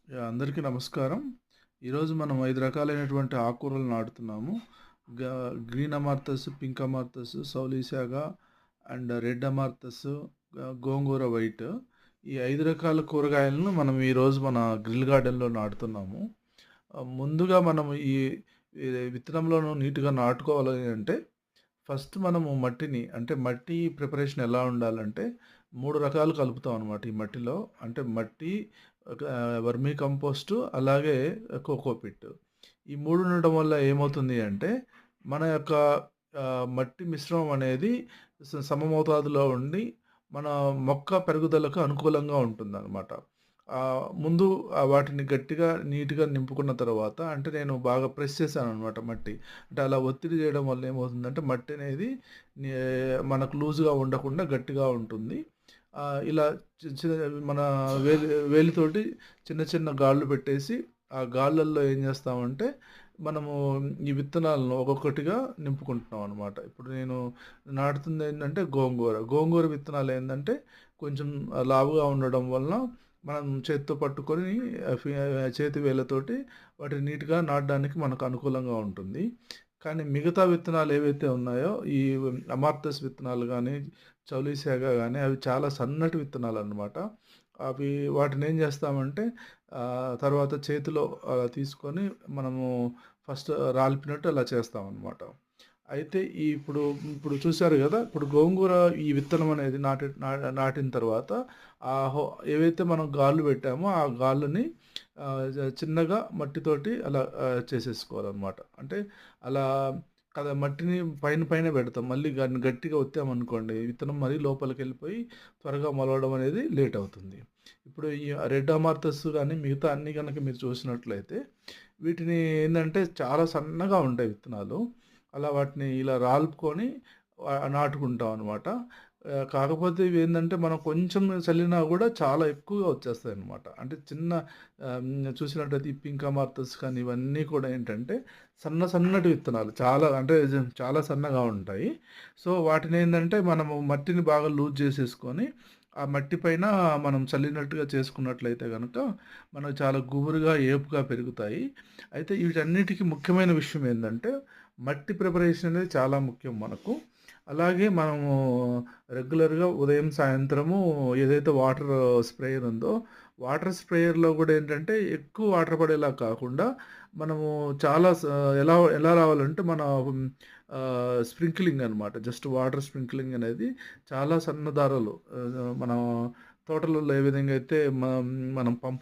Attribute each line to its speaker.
Speaker 1: అందరికీ నమస్కారం. ఈరోజు మనం 5 రకాలైనటువంటి ఆకుకూరలు నాటుతున్నాము. గ్రీన్ అమార్తస్, పింక్ అమార్తస్, సౌలీశాగ and red amaranthus, gongura white. ఈ 5 రకాల కూరగాయలను మనం ఈరోజు మన గ్రిల్ గార్డెన్‌లో నాటుతున్నాము. ముందుగా మనం ఈ విత్తనంలోను నీట్‌గా నాటుకోవాలి అంటే ఫస్ట్ మనము మట్టిని అంటే మట్టి ప్రిపరేషన్ ఎలా ఉండాలంటే 3 రకాలు కలుపుతాం అనమాట ఈ మట్టిలో. అంటే మట్టి, వర్మీ కంపోస్టు, అలాగే కోకోపిట్. ఈ 3 ఉండడం వల్ల ఏమవుతుంది అంటే మన యొక్క మట్టి మిశ్రమం అనేది సమమోతాదులో ఉండి మన మొక్క పెరుగుదలకు అనుకూలంగా ఉంటుందనమాట. ముందు వాటిని గట్టిగా, నీట్‌గా నింపుకున్న తర్వాత అంటే నేను బాగా ప్రెస్ చేశాననమాట మట్టి. అంటే అలా ఒత్తిడి చేయడం వల్ల ఏమవుతుందంటే మట్టి అనేది నే మనకు లూజ్‌గా ఉండకుండా గట్టిగా ఉంటుంది. ఇలా చి మన వేలితోటి చిన్న చిన్న గాళ్ళు పెట్టేసి, ఆ గాళ్ళల్లో ఏం చేస్తామంటే మనము ఈ విత్తనాలను ఒక్కొక్కటిగా నింపుకుంటున్నాం అనమాట. ఇప్పుడు నేను నాటుతుందేంటంటే గోంగూర. గోంగూర విత్తనాలేందంటే కొంచెం లావుగా ఉండడం వలన మనం చేత్తో పట్టుకొని చేతి వేళ్ళతోటి వాటిని నీట్‌గా నాటడానికి మనకు అనుకూలంగా ఉంటుంది. కానీ మిగతా విత్తనాలు ఏవైతే ఉన్నాయో ఈ అమార్తస్ విత్తనాలు గానీ, చౌలీశాగ గానీ అవి చాలా సన్నటి విత్తనాలనమాట. అవి వాటినేం చేస్తామంటే తర్వాత చేతిలో తీసుకొని మనము ఫస్ట్ రాల్పినట్టు అలా చేస్తామనమాట. అయితే ఇప్పుడు చూసారు గదా! ఇప్పుడు గోంగూర ఈ విత్తనం అనేది నాటిన తర్వాత ఏవైతే మనం గాళ్ళు పెట్టామో ఆ గాళ్ళని చిన్నగా మట్టితోటి అలా చేసేసుకోవాలనమాట. అంటే అలా కదా మట్టిని పైన పెడతాం. మళ్ళీ గట్టిగా ఒత్తామనుకోండి విత్తనం మరీ లోపలికెళ్ళిపోయి త్వరగా మొలవడం అనేది లేట్ అవుతుంది. ఇప్పుడు ఈ రెడ్ అమార్తస్ గాని మిగతా అన్నీ గనక మీరు చూసినట్లయితే వీటిని ఏందంటే చాలా సన్నగా ఉంటాయి విత్తనాలు. అలా వాటిని ఇలా రాల్పుకొని నాటుకుంటాం అనమాట. కాకపోతే ఇవేందంటే మనం కొంచెం చల్లినా గూడా చాలా ఎక్కువగా వచ్చేస్తాయన్నమాట. అంటే చూసినట్టయితే ఈ పింక్ అమార్తస్ కానీ ఇవన్నీ కూడా ఏంటంటే సన్నటి విత్తనాలు. చాలా అంటే చాలా సన్నగా ఉంటాయి. సో, వాటినేందంటే మనము మట్టిని బాగా లూజ్ చేసేసుకొని, ఆ మట్టి పైన మనం చల్లినట్టుగా చేసుకున్నట్లయితే గనక మనకు చాలా గుబురుగా, ఏపుగా పెరుగుతాయి. అయితే వీటన్నిటికి ముఖ్యమైన విషయం ఏందంటే మట్టి ప్రిపరేషన్ అనేది చాలా ముఖ్యం మనకు. అలాగే మనము రెగ్యులర్‌గా ఉదయం, సాయంత్రము ఏదైతే వాటర్ స్ప్రేయర్ ఉందో, వాటర్ స్ప్రేయర్‌లో గూడా ఏంటంటే ఎక్కువ వాటర్ పడేలా కాకుండా మనము చాలా ఎలా ఎలా రావాలంటే మన స్ప్రింక్లింగ్ అనమాట. జస్ట్ వాటర్ స్ప్రింక్లింగ్ అనేది చాలా సన్న దారాలు మన తోటలలో ఏ విధంగా అయితే మనం పంప్